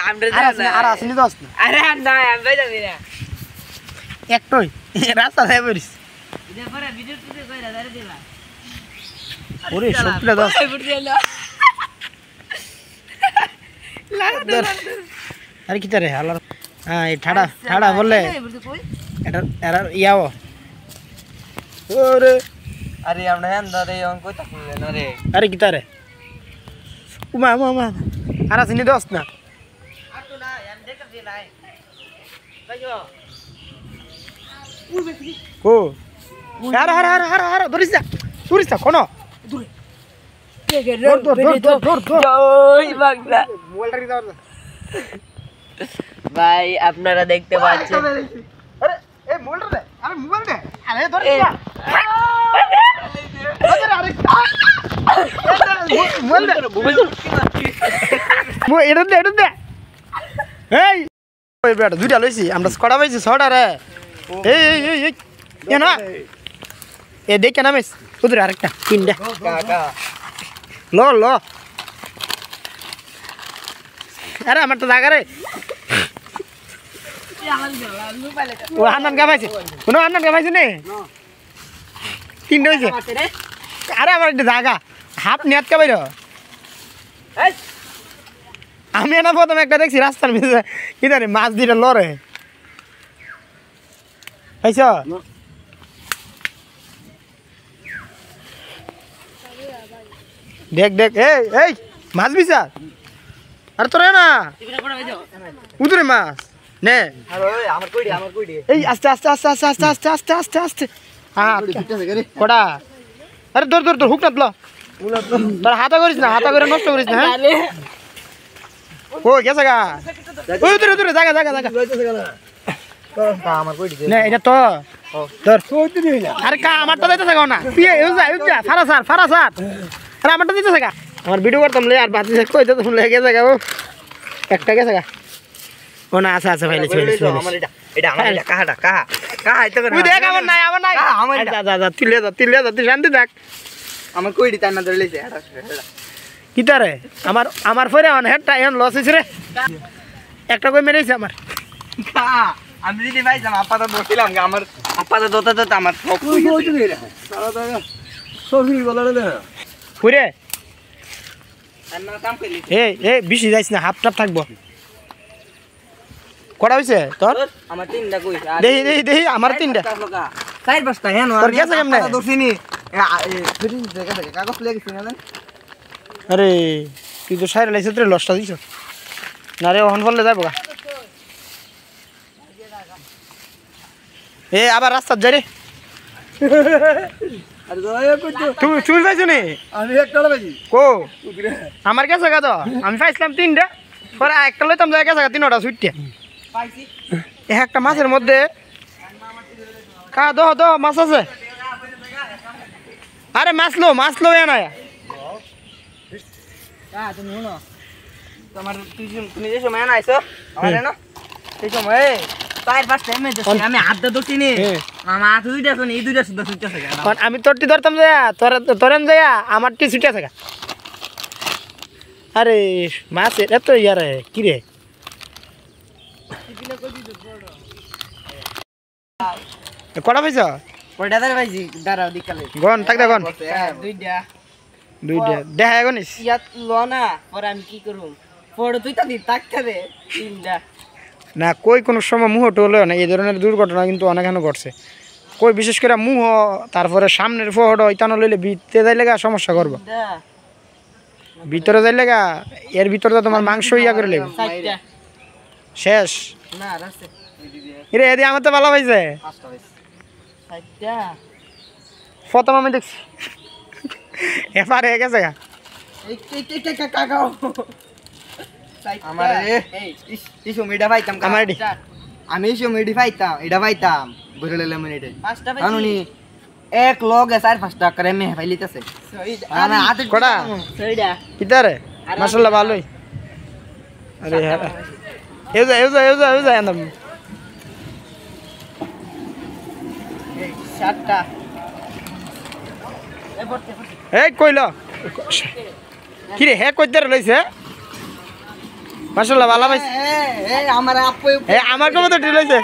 আমরা আর আসেনি দোস্ত আরে না আমরা যাবি না একটই রাস্তা যায় বলিস ইদে পরে ভিডিও তুই কইরা দাঁড়ে দিবা ওরে সবটা দোস্ত আরে কি তারে হালার হ্যাঁ এই ঠাড়া ঠাড়া বললে এটা এরা ইয়াও ওরে আরে আমরা হ্যাঁ দাঁড়ে অন কই তাকলে না রে আরে কি তারে উমা উমা আর আসেনি দোস্ত না আর তো না আমি দেখতে দিই নাই ভাইও ও হার হার হার হার হার ধরিস না ধরিস না কোন দূরে দৌড় দৌড় দৌড় দৌড় দৌড় ওই বাগদা মোবাইলটা কি দাও ভাই আপনারা দেখতে পাচ্ছেন আরে এই মোবাইলটা দে আরে মোবাইল দে আরে ধরিস না আরে মোবাইল দে মোবাইল এটা দে এই ওই বেটা দুইটা লইছি আমরা স্কোয়াডা পাইছি ছটা রে এই এই এই এই কেন এ দেখ কেন মিস উধরে আরেকটা তিনটা কাকা ল ল আরে আমার তো জায়গা রে ও আনন্দ গাবাইছে কোনো আনন্দ গাবাইছে নে তিনটা হয়েছে আরে আমার একটা জায়গা হাফ নেট কে বাইর আমি না প্রথমে একটা দেখছি রাস্তার ভিতরে কি জানি মাছ দিয়ে লড়ে পাইছ দেখ দেখ এই এই মাছ বিচার আর তোরা না উদরে মাছ নে আরে আমার কইডি এই আস্তে আস্তে আস্তে আস্তে আস্তে আস্তে আস্তে আস্তে আস্তে হ্যাঁ কটা আরে দৌড় দৌড় দৌড় হুক না তোর হাতা করিস না হাতা করে নষ্ট করিস না হ্যাঁ ও গেছে গা ওই দূরে দূরে জায়গা জায়গা জায়গা আমার কইডি না এটা তো ধর আরে কা আমারটা দিতে থাকো না পিয়ে ইউজা ইউজা ফারা স্যার আরে আমারটা দিতে থাকা আমার ভিডিও করতাম লে আর বাতি কই দিতে শুনলে গেছে গা ও একটা গেছে গা ও না আছে আছে ভাইলে ছেড়ে আমার এটা আমার এটা কাহা এটা করে তুই দেখ আমার নাই আমার যা যা যা তিলে যা তুই শান্তি থাক আমার কইডি তাই না ধরলেছে কি তারে আমার ফরে অন হেডটা এন লস হইছে রে একটা কই মেরেছে আমার আমি যদি ভাইছিলাম আপাতত বসছিলাম আমার আপাতত দোতা আমার ফুরে কাম করলি এই বেশি যাইছ না হাফ টাপ থাকবো কটা হইছে তোর আমার তিনটা কই দেহি আমার তিনটা চার পাঁচটা হ্যাঁ তোর গেছে কেমনে দোষিনি কাগজ লেগেছি না আরে তুই তো সাইরে লাইছিস রে লসটা দিছ না রে ওহন বললে যাবো গা এ আবার রাস্তা যাই রে তুমি পাইছো নি আমি একটা পাইছি কো আমার কাছে গা তো আমি পাইছিলাম তিনটা পরে একটা লইতাম যায় গেছে তিনটা ছুটতে পাইছি একটা মাছের মধ্যে কা দো মাছ আছে আরে মাছ লো না তুমি শুনো তোমার তুমি যে সময় না আইছো আমার না সেই সময় চার পাঁচটা আমি হাতটা ধরছিনি আমার হাত দুইটা আছে এই দুইটা সুদ্ধা ছুটতে থাকে আমি তোরটি ধরতাম যায়া তোরেন যায়া আমারটি ছুটে থাকা আরে মাছ এত ইয়ারে কি রে কটা পাইছ কয়টা ধরে পাইছি দাঁড়াও দিকালে গন থাক দে গন দুইটা দেখা গনিস ইয়াত লো না পরে আমি কি করব পরে তুই তা দি তাকতে দে তিনটা না কই কোনো সময় মুহ টলে না এই ধরনের দুর্ঘটনা কিন্তু অনেকখানে ঘটছে কই বিশেষ করে মুহ তারপরে সামনের ফোহড ইতানো লইলে ভিতরে যাইলে গা সমস্যা করবো ভিতরে যাইলে গা এর ভিতরে তো তোমার মাংস ইয়া করে লেগে শেষ না রাস্তা রে এদি আমার তো ভালো পাইছে পাঁচটা পাইছি চারটা প্রথম আমি দেখছি এফারে গেছে গা এই কাকাও আমারে এই সময়টা পাইতাম আমি এই সময়টা পাইতাম এটা পাইতাম বুঝে লইলাম মিনিটে পাঁচটা পাইছি আনুনি এক লগে চার পাঁচটা করে মে ফাইলিতেছে আমি হাতে কটা ছয়টা কিতারে মাশাআল্লাহ ভালোই আরে এউজা আন্দম এই সাতটা এই কইল কি রে হে কইতে লইছে মাশাআল্লাহ ভালো পাইছে আমার আপু আমার কবে তো ঢিল হইছে